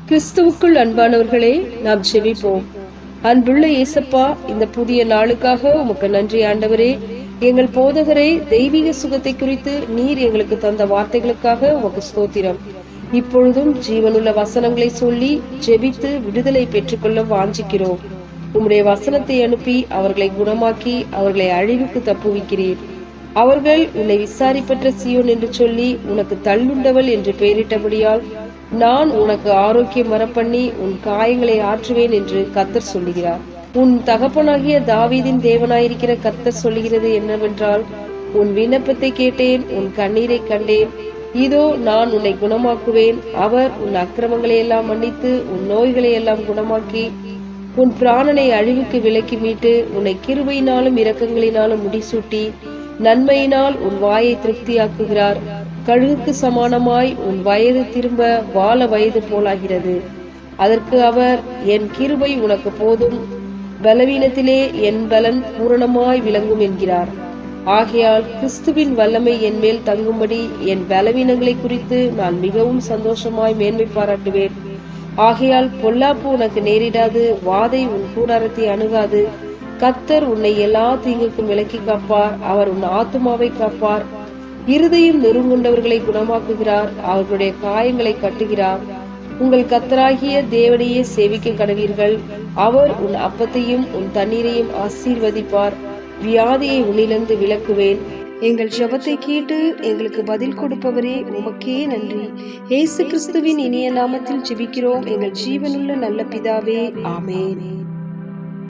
கிறிஸ்துவுக்குள் அன்பானவர்களே, நாம் ஜெபிப்போம். அன்புள்ள இயேசப்பா, இந்த புதிய நாளுக்காக உமக்கு நன்றி ஆண்டவரே. எங்கள் போதகரை தெய்வீக சுகத்தை குறித்து நீர் எங்களுக்கு தந்த வார்த்தைகளுக்காக உமக்கு ஸ்தோத்திரம். இப்பொழுதும் ஜீவனுள்ள வசனங்களை சொல்லி ஜெபித்து விடுதலை பெற்றுக்கொள்ள வாஞ்சிக்கிறோம். உம்முடைய வசனத்தை அனுப்பி அவர்களை குணமாக்கி அவர்களை அழிவுக்கு தப்புவிக்கிறீர். அவர்கள் உன்னை விசாரிப்பற்ற சீயோன் என்று சொல்லி உனக்கு தள்ளுண்டவள் என்று பெயரிட்டபடியால் நான் உனக்கு ஆரோக்கியம் வரப்பண்ணி உன் காயங்களை ஆற்றுவேன் என்று கர்த்தர் சொல்லுகிறார். உன் தகப்பனாகிய தாவீதின் தேவனாயிருக்கிற கர்த்தர் சொல்லுகிறது என்னவென்றால், உன் விண்ணப்பத்தை கேட்டேன், உன் கண்ணீரை கண்டேன். இதோ நான் உன்னை குணமாக்குவேன். அவர் உன் அக்கிரமங்களை எல்லாம் மன்னித்து உன் நோய்களை எல்லாம் குணமாக்கி உன் பிராணனை அழிவுக்கு விலக்கி மீட்டு உன்னை கிருபையினாலும் இரக்கங்களினாலும் முடிசூட்டி நன்மையினால் உன் வாயை திருப்தியாக்குகிறார். கழுகுக்கு சமானமாய் உன் வயது திரும்ப வால வயது போலாகிறது. அதற்கு அவர், என் கிருபை உனக்கு போதும், பலவீனத்திலே என் பலன் பூரணமாய் விளங்கும் என்கிறார். ஆகையால் கிறிஸ்துவின் வல்லமை என் மேல் தங்கும்படி என் பலவீனங்களை குறித்து நான் மிகவும் சந்தோஷமாய் மேன்மை பாராட்டுவேன். ஆகையால் பொல்லாப்பு உனக்கு நேரிடாது, வாதை உன் கூடாரத்தை அணுகாது. கர்த்தர் உன்னை எல்லா தீங்குக்கும் விலக்கி காப்பார். அவர் உன் ஆத்துமாவை காப்பார். இருதயம் நெருங்குண்டவர்களை குணமாக்குகிறார். அவர்களுடைய காயங்களை கட்டுகிறார். உங்கள் கர்த்தராகிய தேவனையே சேவிக்க கடவீர்கள். அவர் உன் அப்பத்தையும் உன் தண்ணீரையும் ஆசீர்வதிப்பார். வியாதியை உன்னிலிருந்து விலக்குவேன். எங்கள் ஜெபத்தை கேட்டு எங்களுக்கு பதில் கொடுப்பவரே, உமக்கே நன்றி. இயேசு கிறிஸ்துவின் இனிய நாமத்தில் ஜெபிக்கிறோம் எங்கள் ஜீவனுள்ள நல்ல பிதாவே, ஆமென்.